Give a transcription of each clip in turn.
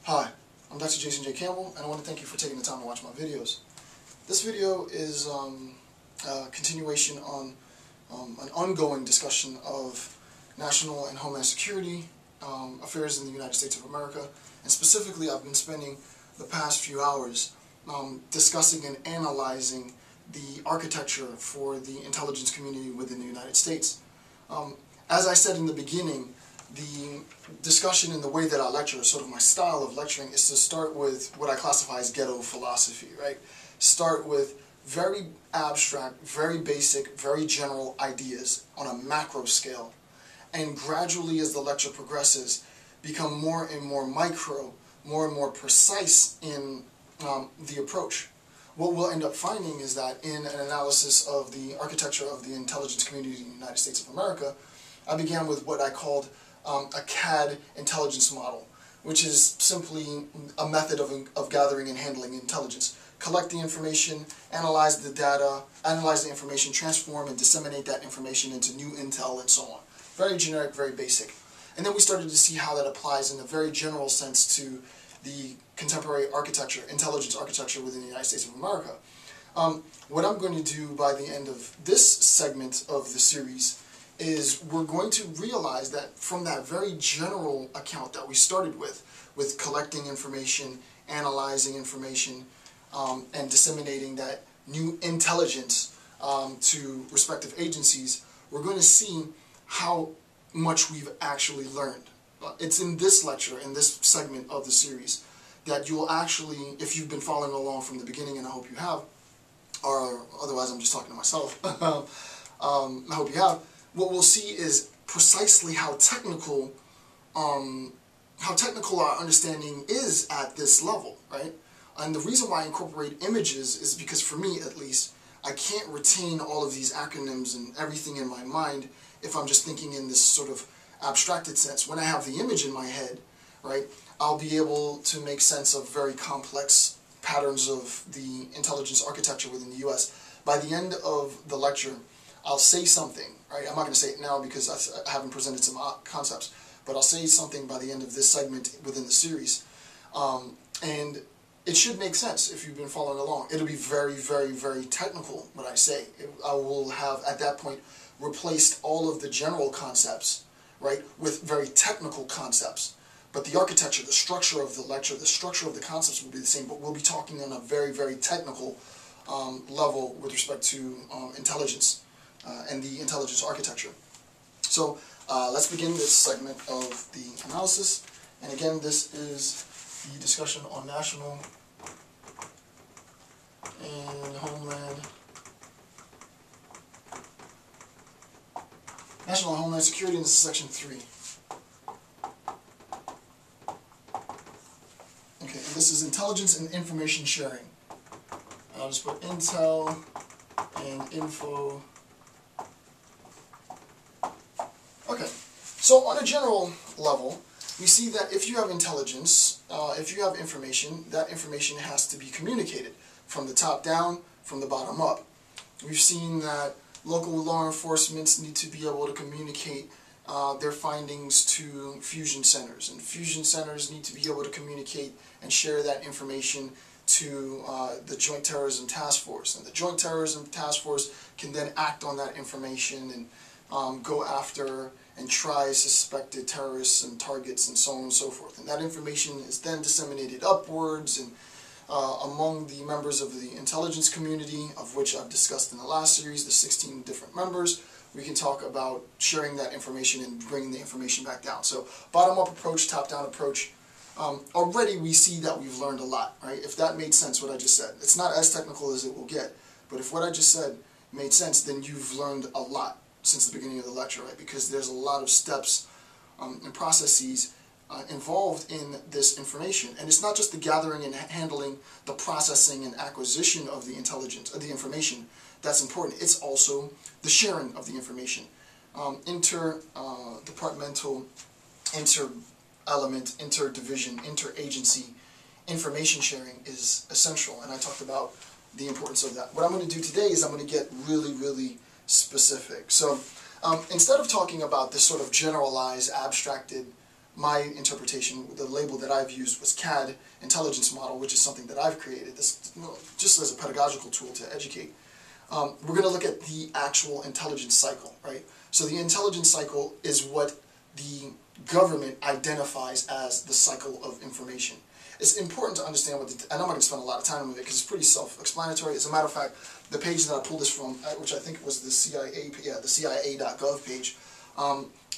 Hi, I'm Dr. Jason J. Campbell, and I want to thank you for taking the time to watch my videos. This video is a continuation on an ongoing discussion of national and homeland security affairs in the United States of America, and specifically I've been spending the past few hours discussing and analyzing the architecture for the intelligence community within the United States. As I said in the beginning, the discussion and the way that I lecture, sort of my style of lecturing, is to start with what I classify as ghetto philosophy, right? Start with very abstract, very basic, very general ideas on a macro scale, and gradually as the lecture progresses, become more and more micro, more and more precise in the approach. What we'll end up finding is that in an analysis of the architecture of the intelligence community in the United States of America, I began with what I called a Cad Intelligence Model, which is simply a method of gathering and handling intelligence. Collect the information, analyze the data, analyze the information, transform and disseminate that information into new intel, and so on. Very generic, very basic. And then we started to see how that applies in a very general sense to the contemporary architecture, intelligence architecture within the United States of America. What I'm going to do by the end of this segment of the series is we're going to realize that from that very general account that we started with collecting information, analyzing information, and disseminating that new intelligence to respective agencies, we're going to see how much we've actually learned. It's in this lecture, in this segment of the series, that you'll actually, if you've been following along from the beginning, and I hope you have, or otherwise I'm just talking to myself, I hope you have, what we'll see is precisely how technical our understanding is at this level, right? And the reason why I incorporate images is because, for me at least, I can't retain all of these acronyms and everything in my mind if I'm just thinking in this sort of abstracted sense. When I have the image in my head, right, I'll be able to make sense of very complex patterns of the intelligence architecture within the U.S. By the end of the lecture, I'll say something, right? I'm not going to say it now because I haven't presented some concepts, but I'll say something by the end of this segment within the series. And it should make sense if you've been following along. It'll be very, very, very technical, what I say. I will have, at that point, replaced all of the general concepts, right, with very technical concepts. But the architecture, the structure of the lecture, the structure of the concepts will be the same, but we'll be talking on a very, very technical level with respect to intelligence and the intelligence architecture. So let's begin this segment of the analysis. And again, this is the discussion on national and homeland. National and homeland security, and this is section 3. Okay, and this is intelligence and information sharing. I'll just put intel and info. Okay, so on a general level, we see that if you have intelligence, if you have information, that information has to be communicated from the top down, from the bottom up. We've seen that local law enforcements need to be able to communicate their findings to fusion centers, and fusion centers need to be able to communicate and share that information to the Joint Terrorism Task Force, and the Joint Terrorism Task Force can then act on that information and go after and try suspected terrorists and targets and so on and so forth. And that information is then disseminated upwards and among the members of the intelligence community, of which I've discussed in the last series, the 16 different members. We can talk about sharing that information and bringing the information back down. So bottom-up approach, top-down approach. Already we see that we've learned a lot, right? If that made sense, what I just said. It's not as technical as it will get, but if what I just said made sense, then you've learned a lot since the beginning of the lecture, right? Because there's a lot of steps and processes involved in this information. And it's not just the gathering and handling, the processing and acquisition of the intelligence, of the information that's important. It's also the sharing of the information. Interdepartmental, inter-element, inter-division, interagency information sharing is essential. And I talked about the importance of that. What I'm going to do today is I'm going to get really, really specific. So instead of talking about this sort of generalized, abstracted my interpretation, the label that I've used was Cad Intelligence Model, which is something that I've created, this, just as a pedagogical tool to educate. We're going to look at the actual intelligence cycle, right? So the intelligence cycle is what the government identifies as the cycle of information. It's important to understand what, and I'm not going to spend a lot of time on it because it's pretty self-explanatory. As a matter of fact, the page that I pulled this from, which I think was the CIA, the CIA.gov page,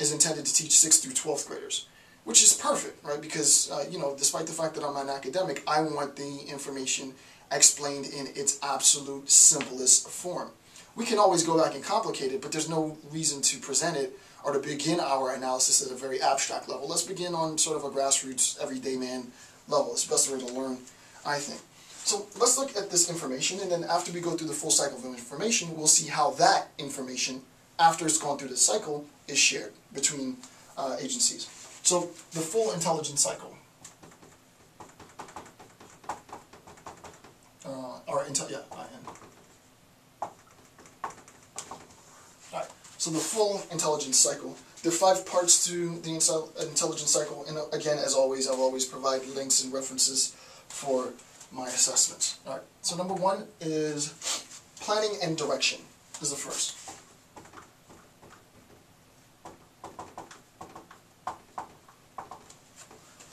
is intended to teach 6th through 12th graders, which is perfect, right? Because, you know, despite the fact that I'm an academic, I want the information explained in its absolute simplest form. We can always go back and complicate it, but there's no reason to present it or to begin our analysis at a very abstract level. Let's begin on sort of a grassroots, everyday man level. It's the best way to learn, I think. So let's look at this information, and then after we go through the full cycle of information, we'll see how that information, after it's gone through the cycle, is shared between agencies. So the full intelligence cycle, Alright, so the full intelligence cycle. There are 5 parts to the intelligence cycle, and again, as always, I'll always provide links and references for my assessments. Alright, so number 1 is planning and direction, is the first.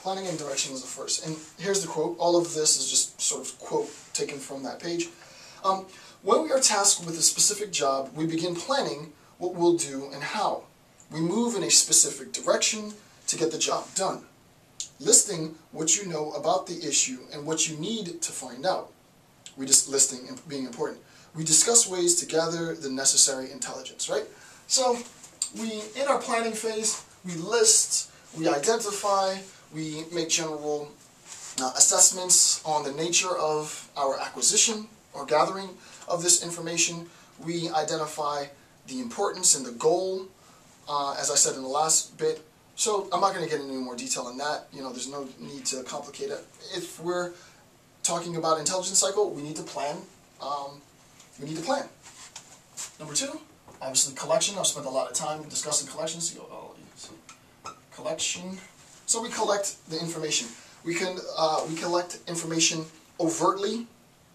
Planning and direction is the first. And here's the quote. All of this is just sort of quote taken from that page. When we are tasked with a specific job, we begin planning what we'll do and how. We move in a specific direction to get the job done, listing what you know about the issue and what you need to find out. Listing and being important. We discuss ways to gather the necessary intelligence, right? So in our planning phase, we list, we identify, we make general assessments on the nature of our acquisition or gathering of this information. We identify the importance and the goal, as I said in the last bit. So I'm not going to get into any more detail on that. You know, there's no need to complicate it. If we're talking about intelligence cycle, we need to plan. Number 2, obviously collection. I've spent a lot of time discussing collections. Collection. So we collect the information. We collect information overtly,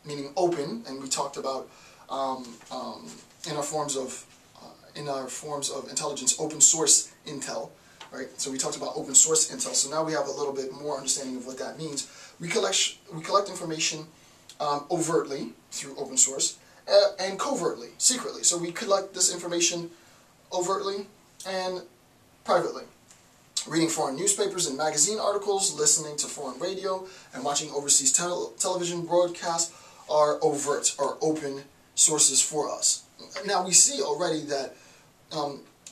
meaning open, and we talked about in our forms of intelligence, open source intel, right? So we talked about open source intel. So now we have a little bit more understanding of what that means. We collect information overtly through open source and covertly, secretly. So we collect this information overtly and privately. Reading foreign newspapers and magazine articles, listening to foreign radio, and watching overseas television broadcasts are overt or open sources for us. Now we see already that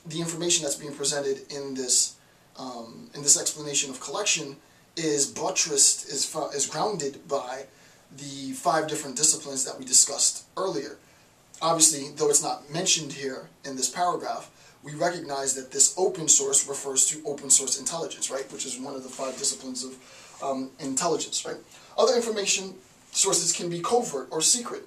the information that's being presented in this explanation of collection is buttressed, is grounded by the 5 different disciplines that we discussed earlier. Obviously, though it's not mentioned here in this paragraph, we recognize that this open source refers to open source intelligence, right? Which is one of the 5 disciplines of intelligence, right? Other information sources can be covert or secret,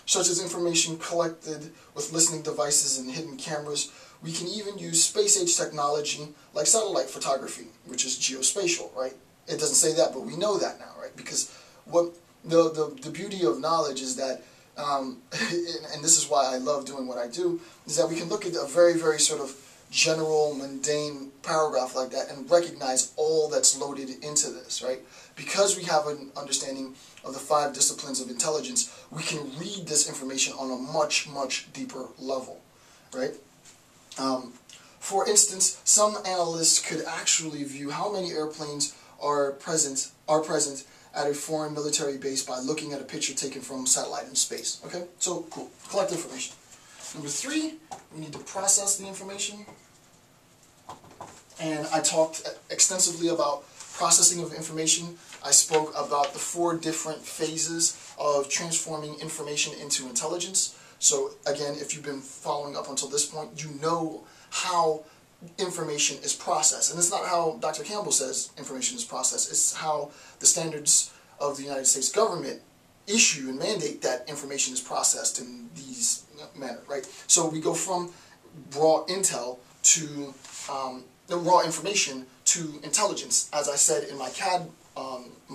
such as information collected with listening devices and hidden cameras. We can even use space-age technology like satellite photography, which is geospatial, right? It doesn't say that, but we know that now, right? Because what the beauty of knowledge is that, and this is why I love doing what I do, is that we can look at a very, very sort of general, mundane paragraph like that and recognize all that's loaded into this, right? Because we have an understanding of the 5 disciplines of intelligence, we can read this information on a much, much deeper level, right? For instance, some analysts could actually view how many airplanes are present at a foreign military base by looking at a picture taken from satellite in space. Okay, so cool. Collect information. Number 3, we need to process the information. And I talked extensively about processing of information. I spoke about the 4 different phases of transforming information into intelligence. So again, if you've been following up until this point, you know how information is processed. And it's not how Dr. Campbell says information is processed. It's how the standards of the United States government issue and mandate that information is processed in these manner, right? So we go from raw intel to raw information to intelligence, as I said in my Cad